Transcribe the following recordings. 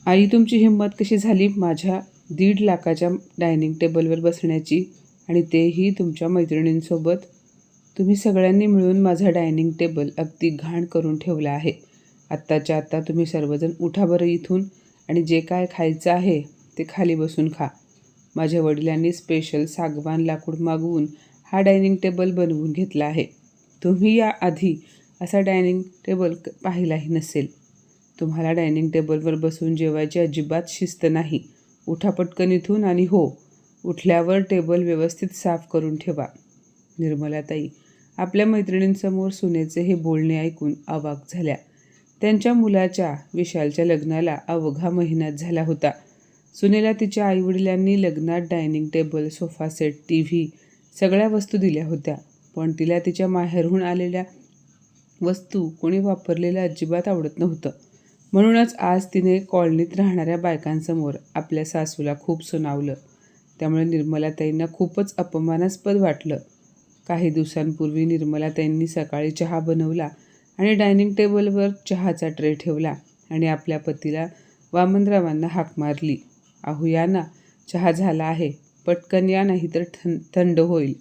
आई, तुमची हिंमत कशी झाली माझ्या 1.5 लाखाच्या डायनिंग टेबलवर बसण्याची, आणि तेही तुमच्या मैत्रिणींसोबत? तुम्ही सगळ्यांनी मिळून माझा डायनिंग टेबल अगदी घाण करून ठेवला आहे. आत्ताच्या आत्ता तुम्ही सर्वजण उठा बरं इथून, आणि जे काय खायचं आहे ते खाली बसून खा. माझ्या वडिलांनी स्पेशल सागवान लाकूड मागवून हा डायनिंग टेबल बनवून घेतला आहे. तुम्ही याआधी असा डायनिंग टेबल पाहिलाही नसेल. तुम्हाला डायनिंग टेबलवर बसून जेवायची अजिबात शिस्त नाही. उठा पटकन इथून, आणि हो, उठल्यावर टेबल व्यवस्थित साफ करून ठेवा. निर्मलाताई आपल्या मैत्रिणींसमोर सुनेचे हे बोलणे ऐकून अवाक झाल्या. त्यांच्या मुलाच्या विशालच्या लग्नाला अवघा महिन्यात झाला होता. सुनेला तिच्या आईवडिलांनी लग्नात dining table, sofa set, TV सगळ्या वस्तू दिल्या होत्या. पण तिला तिच्या माहेरहून आलेल्या वस्तू कोणी वापरलेलं अजिबात आवडत नव्हतं. म्हणूनच आज तिने कॉलनीत राहणाऱ्या बायकांसमोर आपल्या सासूला खूप सुनावलं. त्यामुळे निर्मलाताईंना खूपच अपमानास्पद वाटलं. काही दिवसांपूर्वी निर्मलाताईंनी सकाळी चहा बनवला आणि डायनिंग टेबलवर चहाचा ट्रे ठेवला आणि आपल्या पतीला वामनरावांना हाक मारली, "अहो या ना, चहा झाला आहे, पटकन या, नाही तर थंड होईल."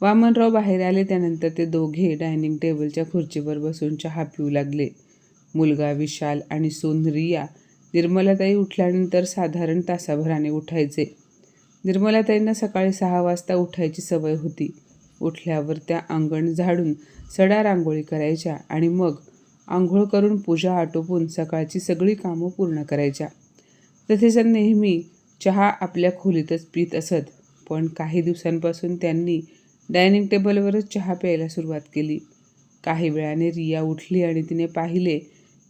वामनराव बाहेर आले. त्यानंतर ते दोघे डायनिंग टेबलच्या खुर्चीवर बसून चहा पिऊ लागले. मुलगा विशाल आणि सून रिया निर्मलाताई उठल्यानंतर साधारण तासाभराने उठायचे. निर्मलाताईंना सकाळी 6 वाजता उठायची सवय होती. उठल्यावर त्या अंगण झाडून सडा रांगोळी करायच्या आणि मग आंघोळ करून पूजा आटोपून सकाळची सगळी कामं पूर्ण करायच्या. तसेच नेहमी चहा आपल्या खोलीतच पीत असत. पण काही दिवसांपासून त्यांनी डायनिंग टेबलवरच चहा प्यायला सुरुवात केली. काही वेळाने रिया उठली आणि तिने पाहिले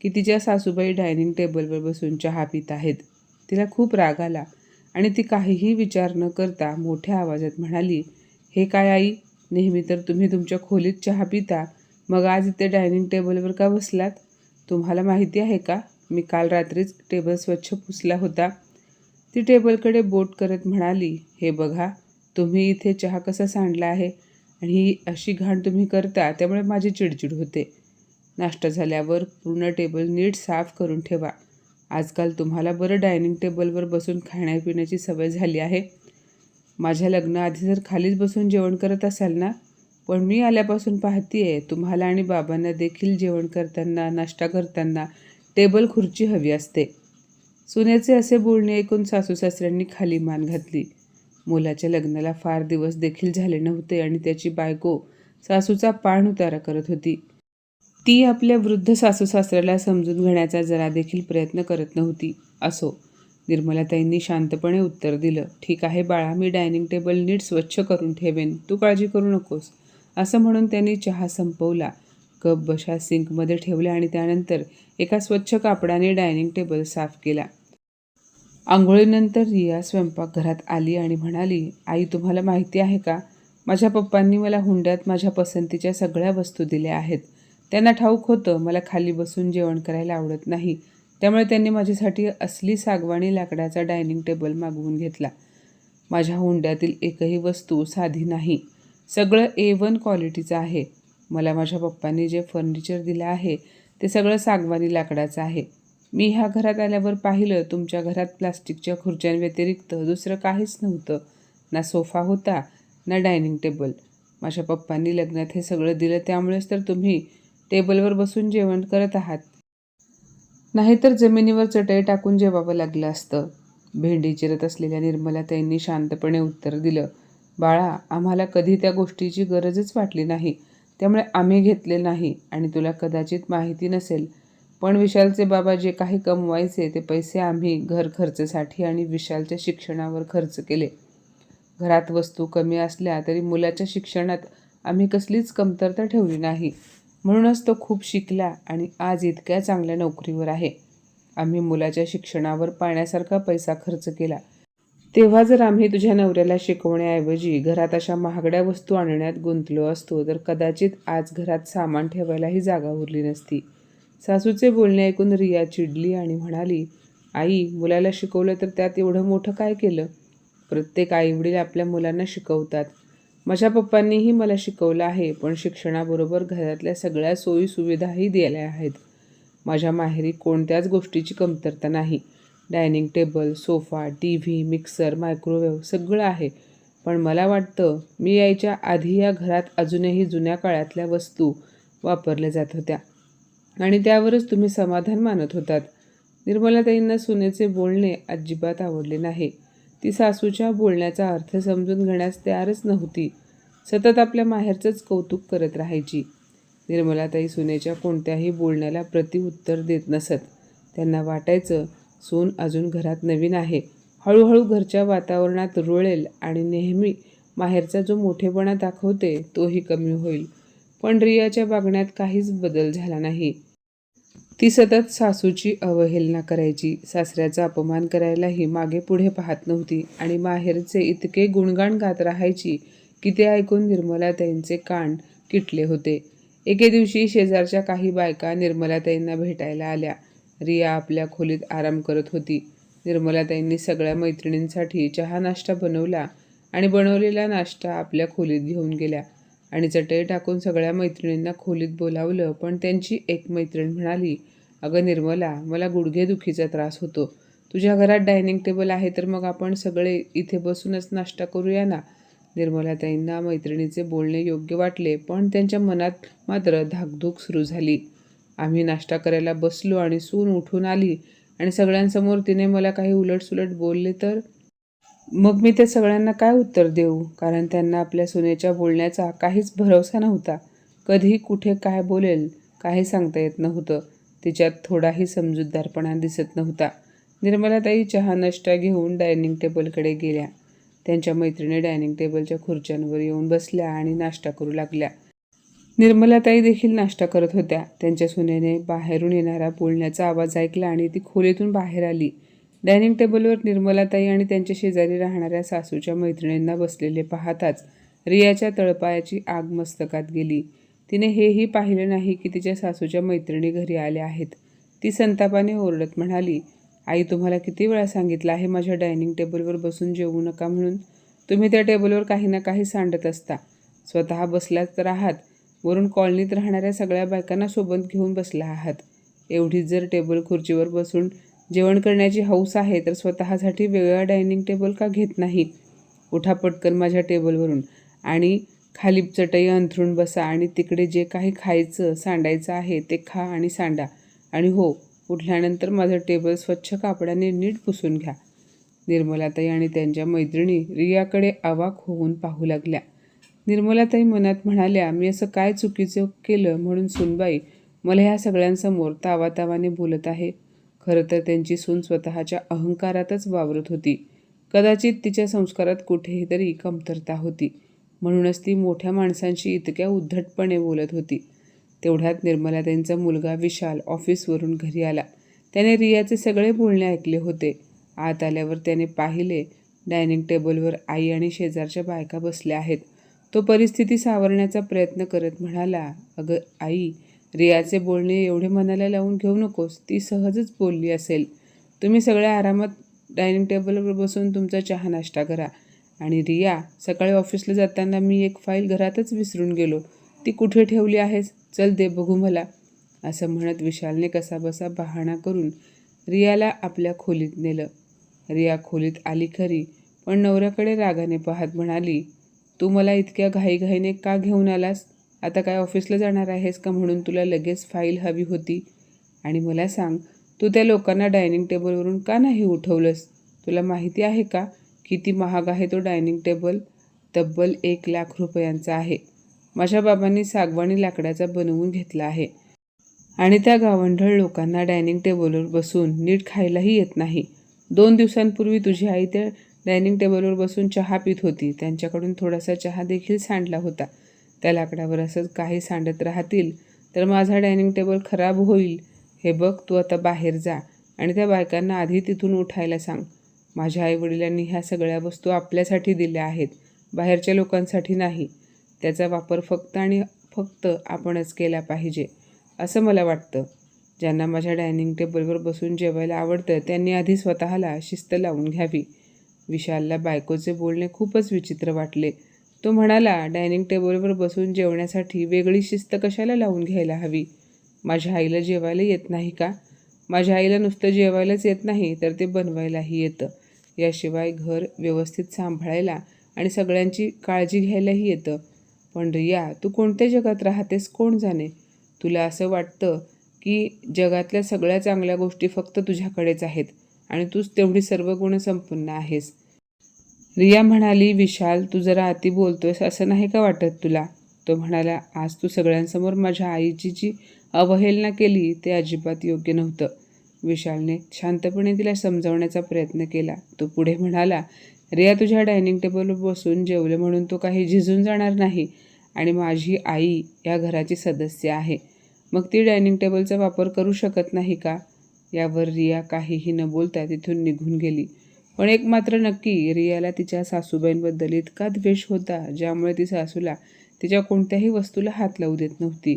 की तिच्या सासूबाई डायनिंग टेबलवर बसून चहा पित आहेत. तिला खूप राग आला आणि ती काहीही विचार न करता मोठ्या आवाजात म्हणाली, "हे काय आई, नेहमी तर तुम्ही तुमच्या खोलीत चहा पिता, मग आज इथे डायनिंग टेबलवर का बसलात? तुम्हाला माहिती आहे का, मी काल रात्रीच टेबल स्वच्छ पुसला होता." ती टेबलकडे बोट करत म्हणाली, "हे बघा, तुम्ही इथे चहा कसा सांडला आहे, आणि ही अशी घाण तुम्ही करता, त्यामुळे माझी चिडचिड होते. नाश्ता झाल्यावर पूर्ण टेबल नीट साफ करून ठेवा. आजकाल तुम्हाला बरं डायनिंग टेबलवर बसून खाण्यापिण्याची सवय झाली आहे. माझ्या लग्नाआधी जर खालीच बसून जेवण करत असाल ना, पण मी आल्यापासून पाहतीये तुम्हाला आणि बाबांना देखील जेवण करताना, नाश्ता करताना टेबल खुर्ची हवी असते." सुनेचे असे बोलणे ऐकून सासू-सासऱ्यांनी खाली मान घातली. मुलाच्या लग्नाला फार दिवस देखील झाले नव्हते आणि त्याची बायको सासूचा पाणउतारा करत होती. ती आपल्या वृद्ध सासू-सासऱ्याला समजून घेण्याचा जरा देखील प्रयत्न करत नव्हती. "असो," निर्मलाताईंनी शांतपणे उत्तर दिलं. "ठीक आहे बाळा, मी डायनिंग टेबल नीट स्वच्छ करून ठेवेन, तू काळजी करू नकोस." असं म्हणून त्यांनी चहा संपवला. कप बशा सिंकमध्ये ठेवल्या आणि त्यानंतर एका स्वच्छ कापडाने डायनिंग टेबल साफ केला. आंघोळीनंतर रिया स्वयंपाकघरात आली आणि म्हणाली, "आई, तुम्हाला माहिती आहे का, माझ्या पप्पांनी मला हुंड्यात माझ्या पसंतीच्या सगळ्या वस्तू दिल्या आहेत. त्यांना ठाऊक होतं मला खाली बसून जेवण करायला आवडत नाही, त्यामुळे त्यांनी माझ्यासाठी असली सागवानी लाकडाचा डायनिंग टेबल मागवून घेतला. माझ्या हुंड्यातील एकही वस्तू साधी नाही, सगळं A1 क्वालिटीचं आहे. मला माझ्या पप्पांनी जे फर्निचर दिलं आहे ते सगळं सागवानी लाकडाचं आहे. मी ह्या घरात आल्यावर पाहिलं, तुमच्या घरात प्लास्टिकच्या खुर्च्यांव्यतिरिक्त दुसरं काहीच नव्हतं. ना सोफा होता, ना डायनिंग टेबल. माझ्या पप्पांनी लग्नात हे सगळं दिलं, त्यामुळेच तर तुम्ही टेबलवर बसून जेवण करत आहात. नाहीतर जमिनीवर चटई टाकून जेवावं लागलं असतं." भेंडी चिरत असलेल्या निर्मलाताईंनी शांतपणे उत्तर दिलं, "बाळा, आम्हाला कधी त्या गोष्टीची गरजच वाटली नाही, त्यामुळे आम्ही घेतले नाही. आणि तुला कदाचित माहिती नसेल, पण विशालचे बाबा जे काही कमवायचे ते पैसे आम्ही घर खर्चासाठी आणि विशालच्या शिक्षणावर खर्च केले. घरात वस्तू कमी असल्या तरी मुलाच्या शिक्षणात आम्ही कसलीच कमतरता ठेवली नाही. म्हणूनच तो खूप शिकला आणि आज इतक्या चांगल्या नोकरीवर आहे. आम्ही मुलाच्या शिक्षणावर पाण्यासारखा पैसा खर्च केला. तेव्हा जर आम्ही तुझ्या नवऱ्याला शिकवण्याऐवजी घरात अशा महागड्या वस्तू आणण्यात गुंतलो असतो तर कदाचित आज घरात सामान ठेवायलाही जागा उरली नसती." सासूचे बोलणे ऐकून रिया चिडली आणि म्हणाली, "आई, मुलाला शिकवलं तर त्यात एवढं मोठं काय केलं? प्रत्येक आईवडील आपल्या मुलांना शिकवतात. माझ्या पप्पांनीही मला शिकवलं आहे, पण शिक्षणाबरोबर घरातल्या सगळ्या सोयीसुविधाही दिल्या आहेत. माझ्या माहेरी कोणत्याच गोष्टीची कमतरता नाही. Dining table, sofa, T V, mixer, microwave सगळं आहे. पण मला वाटतं मी यायच्या आधी या घरात अजूनही जुन्या काळातल्या वस्तू वापरल्या जात होत्या आणि त्यावरच तुम्ही समाधान मानत होतात. निर्मलाताईंना सुनेचे बोलणे अजिबात आवडले नाही. ती सासूच्या बोलण्याचा अर्थ समजून घेण्यास तयारच नव्हती. सतत आपल्या माहेरचंच कौतुक करत राहायची. निर्मलाताई सुनेच्या कोणत्याही बोलण्याला प्रतिउत्तर देत नसत. त्यांना वाटायचं सून अजून घरात नवीन आहे, हळूहळू घरच्या वातावरणात रुळेल आणि नेहमी माहेरचा जो मोठेपणा दाखवते तोही कमी होईल. पण रियाच्या वागण्यात काहीच बदल झाला नाही. ती सतत सासूची अवहेलना करायची, सासऱ्याचा अपमान करायलाही मागे पुढे पाहत नव्हती आणि माहेरचे इतके गुणगान गात राहायची की ते ऐकून निर्मलाताईंचे कान किटले होते. एके दिवशी शेजारच्या काही बायका निर्मलाताईंना भेटायला आल्या. रिया आपल्या खोलीत आराम करत होती. निर्मलाताईंनी सगळ्या मैत्रिणींसाठी चहा नाश्ता बनवला आणि बनवलेला नाश्ता आपल्या खोलीत घेऊन गेल्या आणि चटई टाकून सगळ्या मैत्रिणींना खोलीत बोलावलं. पण त्यांची एक मैत्रीण म्हणाली, "अगं निर्मला, मला गुडघेदुखीचा त्रास होतो. तुझ्या घरात डायनिंग टेबल आहे तर मग आपण सगळे इथे बसूनच नाश्ता करूया ना." निर्मलाताईंना मैत्रिणीचे बोलणे योग्य वाटले, पण त्यांच्या मनात मात्र धाकधूक सुरू झाली. आम्ही नाश्ता करायला बसलो आणि सून उठून आली आणि सगळ्यांसमोर तिने मला काही उलटसुलट बोलले तर? मग मी त्या सगळ्यांना काय उत्तर देऊ? कारण त्यांना आपल्या सुनेच्या बोलण्याचा काहीच भरवसा नव्हता. कधी कुठे काय बोलेल काही सांगता येत नव्हतं. तिच्यात थोडाही समजूतदारपणा दिसत नव्हता. निर्मलाताई चहा नाश्ता घेऊन डायनिंग टेबलकडे गेल्या. त्यांच्या मैत्रिणी डायनिंग टेबलच्या खुर्च्यांवर येऊन बसल्या आणि नाश्ता करू लागल्या. निर्मलाताई देखील नाश्ता करत होत्या. त्यांच्या सुनेने बाहेरून येणारा बोलण्याचा आवाज ऐकला आणि ती खोलीतून बाहेर आली. डायनिंग टेबलवर निर्मलाताई आणि त्यांच्या शेजारी राहणाऱ्या सासूच्या मैत्रिणींना बसलेले पाहताच रियाच्या तळपायाची आग मस्तकात गेली. तिने हेही पाहिले नाही की तिच्या सासूच्या मैत्रिणी घरी आल्या आहेत. ती संतापाने ओरडत म्हणाली, "आई, तुम्हाला किती वेळा सांगितलं आहे माझ्या डायनिंग टेबलवर बसून जेवू नका म्हणून? तुम्ही त्या टेबलवर काही ना काही सांडत असता. स्वतः बसलाच तर आहात, वरून कॉलनीत राहणाऱ्या सगळ्या बायकांना सोबत घेऊन बसला आहात. एवढीच जर टेबल खुर्चीवर बसून जेवण करण्याची हौस आहे तर स्वतःसाठी वेगळा डायनिंग टेबल का घेत नाही? उठा पटकन माझ्या टेबलवरून आणि खाली चटई अंथरून बसा आणि तिकडे जे काही खायचं सांडायचं आहे ते खा आणि सांडा. आणि हो, उठल्यानंतर माझं टेबल स्वच्छ कापडाने नीट पुसून घ्या." निर्मलाताई आणि त्यांच्या मैत्रिणी रियाकडे अवाक होऊन पाहू लागल्या. निर्मलाताई मनात म्हणाल्या, "मी असं काय चुकीचं केलं म्हणून सूनबाई मला ह्या सगळ्यांसमोर तावातावाने बोलत आहे?" खरं तर त्यांची सून स्वतःच्या अहंकारातच वावरत होती. कदाचित तिच्या संस्कारात कुठेही तरी कमतरता होती. म्हणूनच ती मोठ्या माणसांशी इतक्या उद्धटपणे बोलत होती. तेवढ्यात निर्मलाताईंचा मुलगा विशाल ऑफिसवरून घरी आला. त्याने रियाचे सगळे बोलणे ऐकले होते. आत आल्यावर त्याने पाहिले डायनिंग टेबलवर आई आणि शेजारच्या बायका बसल्या आहेत. तो परिस्थिती सावरण्याचा प्रयत्न करत म्हणाला, "अगं आई, रियाचे बोलणे एवढे मनाला लावून घेऊ नकोस. ती सहजच बोलली असेल. तुम्ही सगळ्या आरामात डायनिंग टेबलवर बसून तुमचा चहा नाश्ता करा. आणि रिया, सकाळी ऑफिसला जाताना मी एक फाईल घरातच विसरून गेलो. ती कुठे ठेवली आहेस? चल दे बघू मला." असं म्हणत विशालने कसाबसा बहाणा करून रियाला आपल्या खोलीत नेलं. रिया खोलीत आली खरी, पण नवऱ्याकडे रागाने पाहत म्हणाली, "तू मला इतक्या घाईघाईने का घेऊन आलास? आता काय ऑफिसला जाणार आहेस का म्हणून तुला लगेच फाईल हवी होती? आणि मला सांग, तू त्या लोकांना डायनिंग टेबलवरून का नाही उठवलंस? तुला माहिती आहे का किती महाग आहे तो डायनिंग टेबल? तब्बल 1,00,000 रुपयांचा आहे. माझ्या बाबांनी सागवानी लाकडाचा बनवून घेतला आहे. आणि त्या गावंढळ लोकांना डायनिंग टेबलवर बसून नीट खायलाही येत नाही. 2 दिवसांपूर्वी तुझी आई त्या डायनिंग टेबलवर बसून चहा पित होती. त्यांच्याकडून थोडासा चहा देखील सांडला होता. त्या लाकडावर असंच काही सांडत राहतील तर माझा डायनिंग टेबल खराब होईल. हे बघ, तू आता बाहेर जा आणि त्या बायकांना आधी तिथून उठायला सांग. माझ्या आईवडिलांनी ह्या सगळ्या वस्तू आपल्यासाठी दिल्या आहेत, बाहेरच्या लोकांसाठी नाही. त्याचा वापर फक्त आणि फक्त आपणच केला पाहिजे असं मला वाटतं. ज्यांना माझ्या डायनिंग टेबलवर बसून जेवायला आवडतं त्यांनी आधी स्वतःला शिस्त लावून घ्यावी." विशालला बायकोचे बोलणे खूपच विचित्र वाटले. तो म्हणाला, "डायनिंग टेबलवर बसून जेवण्यासाठी वेगळी शिस्त कशाला लावून घ्यायला हवी? माझ्या आईला जेवायला येत नाही का? माझ्या आईला नुसतं जेवायलाच येत नाही तर ते बनवायलाही येतं. याशिवाय घर व्यवस्थित सांभाळायला आणि सगळ्यांची काळजी घ्यायलाही येतं. पण रिया, तू कोणत्या जगात राहतेस कोण जाणे? तुला असं वाटतं की जगातल्या सगळ्या चांगल्या गोष्टी फक्त तुझ्याकडेच आहेत आणि तूच तेवढी सर्व गुणसंपन्न आहेस. रिया म्हणाली, विशाल, तू जरा अति बोलतोयस असं नाही का वाटत तुला? तो म्हणाला, आज तू सगळ्यांसमोर माझ्या आईची जी अवहेलना केली ते अजिबात योग्य नव्हतं. विशालने शांतपणे तिला समजावण्याचा प्रयत्न केला. तो पुढे म्हणाला, रिया, तुझ्या डायनिंग टेबलवर बसून जेवले म्हणून तो काही झिजून जाणार नाही आणि माझी आई या घराची सदस्य आहे. मग ती डायनिंग टेबलचा वापर करू शकत नाही का? यावर रिया काहीही न बोलता तिथून निघून गेली. पण एक मात्र नक्की, रियाला तिच्या सासूबाईंबद्दल इतका द्वेष होता ज्यामुळे ती सासूला तिच्या कोणत्याही वस्तूला हात लावू देत नव्हती.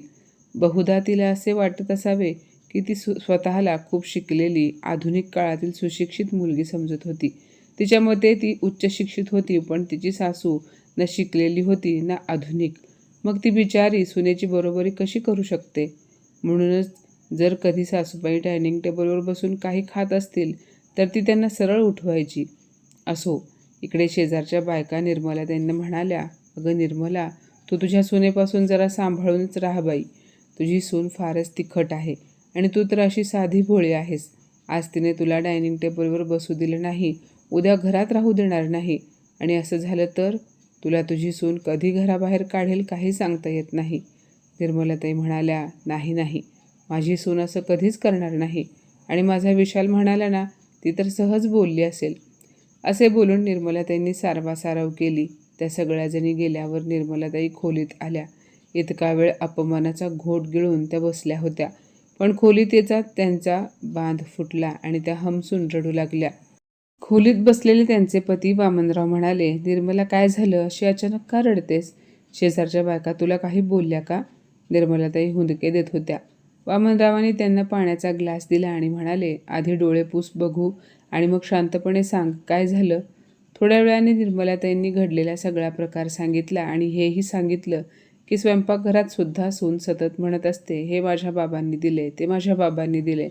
बहुधा तिला असे वाटत असावे की ती स्वतःला खूप शिकलेली, आधुनिक काळातील सुशिक्षित मुलगी समजत होती. तिच्या मते ती उच्च शिक्षित होती, पण तिची सासू न शिकलेली होती ना आधुनिक. मग ती बिचारी सुनेची बरोबरी कशी करू शकते? म्हणूनच जर कधी सासूबाई डायनिंग टेबलवर बसून काही खात असतील तर ती त्यांना सरळ उठवायची. असो. इकडे शेजारच्या बायका निर्मला त्यांना म्हणाल्या, अगं निर्मला, तू तुझ्या सुनेपासून जरा सांभाळूनच राहा बाई. तुझी सून फारच तिखट आहे आणि तू तर अशी साधी भोळी आहेस. आज तिने तुला डायनिंग टेबलवर बसू दिलं नाही, उद्या घरात राहू देणार नाही आणि असं झालं तर तुला तुझी सून कधी घराबाहेर काढेल काही सांगता येत नाही. निर्मलाताई म्हणाल्या, नाही नाही, माझी सून असं कधीच करणार नाही आणि माझा विशाल म्हणाला ना, ती तर सहज बोलली असेल. असे बोलून निर्मलाताईंनी सारवासारव केली. त्या सगळ्याजणी गेल्यावर निर्मलाताई खोलीत आल्या. इतका वेळ अपमानाचा घोट गिळून त्या बसल्या होत्या, पण खोलीत येताच त्यांचा बांध फुटला आणि त्या हमसून रडू लागल्या. खोलीत बसलेले त्यांचे पती वामनराव म्हणाले, निर्मला, काय झालं? अशी अचानक का रडतेस? शेजारच्या बायका तुला काही बोलल्या का? निर्मलाताई हुंदके देत होत्या. वामनरावांनी त्यांना पाण्याचा ग्लास दिला आणि म्हणाले, आधी डोळे पुस बघू आणि मग शांतपणे सांग, काय झालं? थोड्या वेळाने निर्मलाताईंनी घडलेला सगळा प्रकार सांगितला आणि हेही सांगितलं की स्वयंपाकघरात सुद्धा सून सतत म्हणत असते, हे माझ्या बाबांनी दिले, ते माझ्या बाबांनी दिले.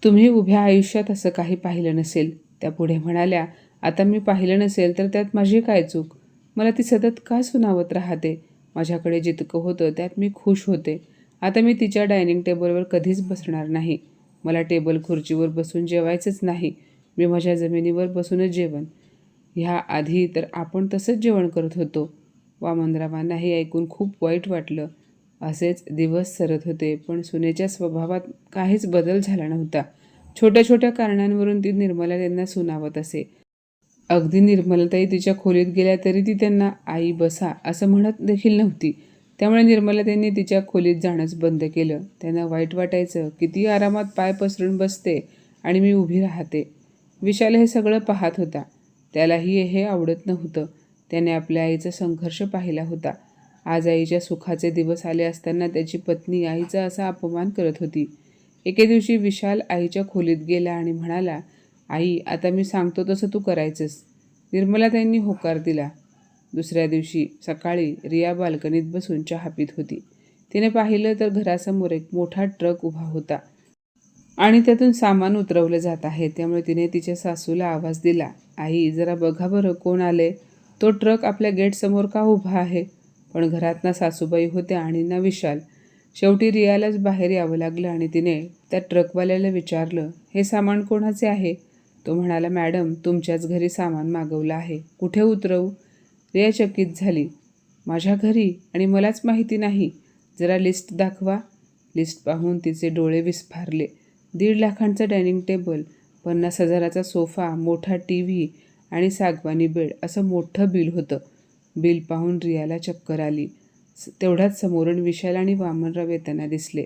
तुम्ही उभ्या आयुष्यात असं काही पाहिलं नसेल. त्या पुढे म्हणाल्या, आता मी पाहिलं नसेल तर त्यात माझी काय चूक? मला ती सतत का सुनावत राहते? माझ्याकडे जितकं होतं त्यात मी खुश होते. आता मी तिच्या डायनिंग टेबलवर कधीच बसणार नाही. मला टेबल खुर्चीवर बसून जेवायचंच नाही. मी माझ्या जमिनीवर बसूनच जेवण. ह्या आधी तर आपण तसंच जेवण करत होतो. वामनरावांना हे ऐकून खूप वाईट वाटलं. असेच दिवस सरत होते, पण सुनेच्या स्वभावात काहीच बदल झाला नव्हता. छोट्या छोट्या कारणांवरून ती निर्मला त्यांना सुनावत असे. अगदी निर्मलाताई तिच्या खोलीत गेल्या तरी ती त्यांना आई बसा असं म्हणत देखील नव्हती. त्यामुळे निर्मलाताईंनी तिच्या खोलीत जाणंच बंद केलं. त्यांना वाईट वाटायचं, किती आरामात पाय पसरून बसते आणि मी उभी राहते. विशाल हे सगळं पाहत होता. त्यालाही हे आवडत नव्हतं. त्याने आपल्या आईचा संघर्ष पाहिला होता. आज आईच्या सुखाचे दिवस आले असताना त्याची पत्नी आईचा असा अपमान करत होती. एके दिवशी विशाल आईच्या खोलीत गेला आणि म्हणाला, आई, आता मी सांगतो तसं तू करायचंस. निर्मलाताईंनी होकार दिला. दुसऱ्या दिवशी सकाळी रिया बाल्कनीत बसून चहा पित होती. तिने पाहिलं तर घरासमोर एक मोठा ट्रक उभा होता आणि त्यातून सामान उतरवलं जात आहे. त्यामुळे तिने तिच्या सासूला आवाज दिला, आई, जरा बघा बरं कोण आले. तो ट्रक आपल्या गेटसमोर का उभा आहे? पण घरात ना सासूबाई होत्या आणि ना विशाल. शेवटी रियालाच बाहेर यावं लागलं आणि तिने त्या ट्रकवाल्याला विचारलं, हे सामान कोणाचे आहे? तो म्हणाला, मॅडम, तुमच्याच घरी सामान मागवलं आहे. कुठे उतरवू? रिया चकित झाली. माझ्या घरी? आणि मलाच माहिती नाही. जरा लिस्ट दाखवा. लिस्ट पाहून तिचे डोळे विस्फारले. 1.5 लाखांचा डायनिंग टेबल, 50,000चा सोफा, मोठा TV आणि सागवानी बेड असं मोठं बिल होतं. बिल पाहून रियाला चक्कर आली. तेवढ्यात समोरून विशाल आणि वामनराव येताना दिसले.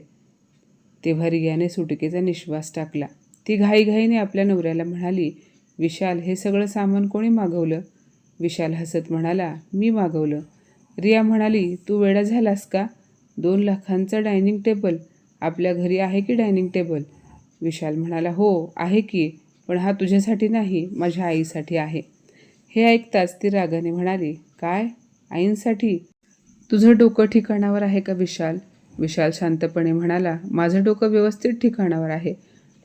तेव्हा रियाने सुटकेचा निश्वास टाकला. ती घाईघाईने आपल्या नवऱ्याला म्हणाली, विशाल, हे सगळं सामान कोणी मागवलं? विशाल हसत म्हणाला, मी मागवलं. रिया म्हणाली, तू वेडा झालास का? 2 लाखांचा डायनिंग टेबल? आपल्या घरी आहे की डायनिंग टेबल? विशाल म्हणाला, हो आहे की, पण हा तुझ्यासाठी नाही, माझ्या आईसाठी आहे. हे ऐकताच ती रागाने म्हणाली, काय? आईंसाठी? तुझं डोकं ठिकाणावर आहे का विशाल? विशाल शांतपणे म्हणाला, माझं डोकं व्यवस्थित ठिकाणावर आहे,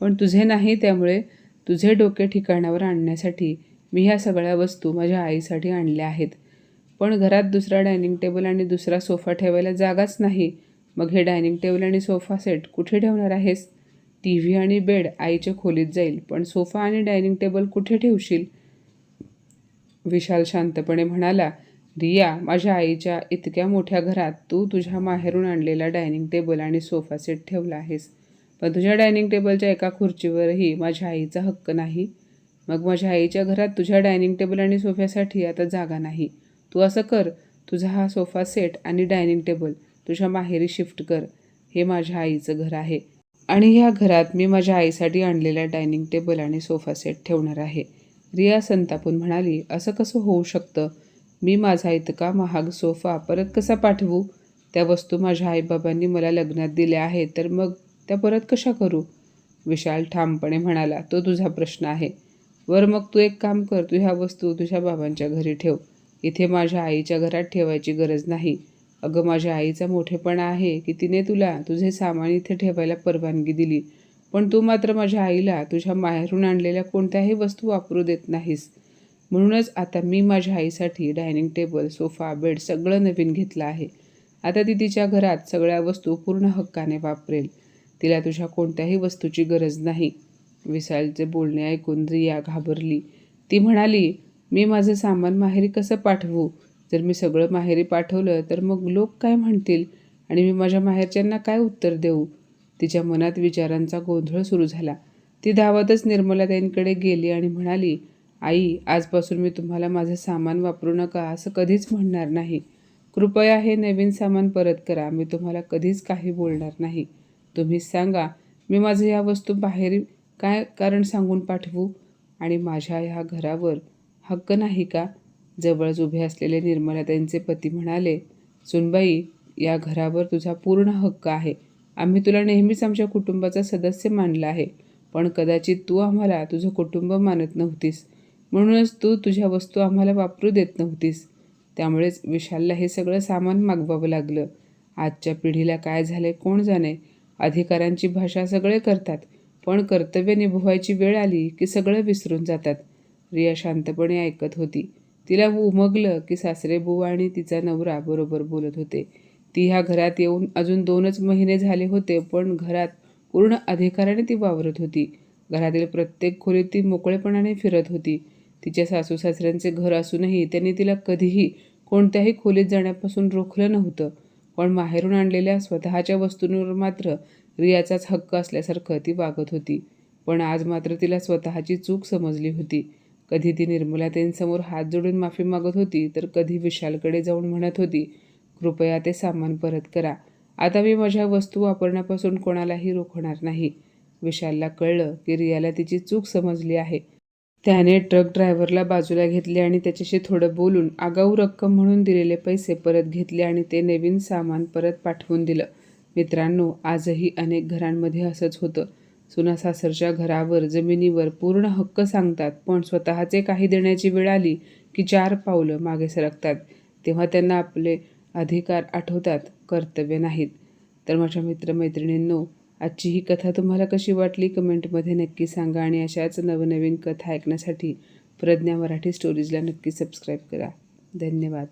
पण तुझे नाही. त्यामुळे तुझे डोके ठिकाणावर आणण्यासाठी मी ह्या सगळ्या वस्तू माझ्या आईसाठी आणल्या आहेत. पण घरात दुसरा डायनिंग टेबल आणि दुसरा सोफा ठेवायला जागाच नाही. मग हे डायनिंग टेबल आणि सोफा सेट कुठे ठेवणार आहेस? टी व्ही आणि बेड आईच्या खोलीत जाईल, पण सोफा आणि डायनिंग टेबल कुठे ठेवशील? विशाल शांतपणे म्हणाला, रिया, माझ्या आईच्या इतक्या मोठ्या घरात तू तुझ्या माहेरून आणलेला डायनिंग टेबल आणि सोफा सेट ठेवला आहेस, पण तुझ्या डायनिंग टेबलच्या एका खुर्चीवरही माझ्या आईचा हक्क नाही. मग माझ्या आईच्या घरात तुझ्या डायनिंग टेबल आणि सोफ्यासाठी आता जागा नाही. तू असं कर, तुझा हा सोफा सेट आणि डायनिंग टेबल तुझ्या माहेरी शिफ्ट कर. हे माझ्या आईचं घर आहे आणि ह्या घरात मी माझ्या आईसाठी आणलेला डायनिंग टेबल आणि सोफा सेट ठेवणार आहे. रिया संतापून म्हणाली, असं कसं होऊ शकतं? मी माझा इतका महाग सोफा परत कसा पाठवू? त्या वस्तू माझ्या आईबाबांनी मला लग्नात दिल्या आहेत, तर मग त्या परत कशा करू? विशाल ठामपणे म्हणाला, तो तुझा प्रश्न आहे. मग तू एक काम कर, तू ह्या वस्तू तुझ्या बाबांच्या घरी ठेव. इथे माझ्या आईच्या घरात ठेवायची गरज नाही. अगं, माझ्या आईचा मोठेपणा आहे की तिने तुला तुझे सामान इथे ठेवायला परवानगी दिली, पण तू मात्र माझ्या आईला तुझ्या माहेरून आणलेल्या कोणत्याही वस्तू वापरू देत नाहीस. म्हणूनच आता मी माझ्या आईसाठी डायनिंग टेबल, सोफा, बेड सगळं नवीन घेतलं आहे. आता ती तिच्या घरात सगळ्या वस्तू पूर्ण हक्काने वापरेल. तिला तुझ्या कोणत्याही वस्तूची गरज नाही. विशालचे बोलणे ऐकून रिया घाबरली. ती म्हणाली, मी माझं सामान माहेरी कसं पाठवू? जर मी सगळं माहेरी पाठवलं तर मग लोक काय म्हणतील आणि मी माझ्या माहेरच्यांना काय उत्तर देऊ? तिच्या मनात विचारांचा गोंधळ सुरू झाला. ती धावतच निर्मलाताईंकडे गेली आणि म्हणाली, आई, आजपासून मी तुम्हाला माझं सामान वापरू नका असं कधीच म्हणणार नाही. कृपया हे नवीन सामान परत करा. मी तुम्हाला कधीच काही बोलणार नाही. तुम्हीच सांगा, मी माझं या वस्तू बाहेर काय कारण सांगून पाठवू? आणि माझ्या ह्या घरावर हक्क नाही का? जवळच उभे असलेले निर्मलाताईंचे पती म्हणाले, सुनबाई, या घरावर तुझा पूर्ण हक्क आहे. आम्ही तुला नेहमीच आमच्या कुटुंबाचा सदस्य मानला आहे, पण कदाचित तू आम्हाला तुझं कुटुंब मानत नव्हतीस. म्हणूनच तू तुझ्या वस्तू आम्हाला वापरू देत नव्हतीस. त्यामुळेच विशालला हे सगळं सामान मागवावं लागलं. आजच्या पिढीला काय झालंय कोण जाणे. अधिकारांची भाषा सगळे करतात, पण कर्तव्य निभवायची वेळ आली की सगळं विसरून जातात. रिया शांतपणे ऐकत होती. तिला उमगलं की सासरेबुवा आणि तिचा नवरा बरोबर बोलत होते. ती ह्या घरात येऊन अजून 2च महिने झाले होते, पण घरात पूर्ण अधिकाराने ती वावरत होती. घरातील प्रत्येक खोलीत ती मोकळेपणाने फिरत होती. तिच्या सासू सासऱ्यांचे घर असूनही त्यांनी तिला कधीही कोणत्याही खोलीत जाण्यापासून रोखलं नव्हतं. पण माहेरून आणलेल्या स्वतःच्या वस्तूंवर मात्र रियाचाच हक्क असल्यासारखं ती वागत होती. पण आज मात्र तिला स्वतःची चूक समजली होती. कधी ती निर्मलाताईंसमोर हात जोडून माफी मागत होती, तर कधी विशालकडे जाऊन म्हणत होती, कृपया ते सामान परत करा. आता मी माझ्या वस्तू वापरण्यापासून कोणालाही रोखणार नाही. विशालला कळलं की रियाला तिची चूक समजली आहे. त्याने ट्रक ड्रायव्हरला बाजूला घेतले आणि त्याच्याशी थोडं बोलून आगाऊ रक्कम म्हणून दिलेले पैसे परत घेतले आणि ते नवीन सामान परत पाठवून दिलं. मित्रांनो, आजही अनेक घरांमध्ये असंच होतं. सुना सासरच्या घरावर, जमिनीवर पूर्ण हक्क सांगतात, पण स्वतःचे काही देण्याची वेळ आली की 4 पावलं मागे सरकतात. तेव्हा त्यांना आपले अधिकार आठवतात, कर्तव्य नाहीत. तर माझ्या मित्रमैत्रिणींनो, आजची ही कथा तुम्हाला कशी वाटली कमेंटमध्ये नक्की सांगा आणि अशाच नवनवीन कथा ऐकण्यासाठी प्रज्ञा मराठी स्टोरीजला नक्की सबस्क्राईब करा. धन्यवाद.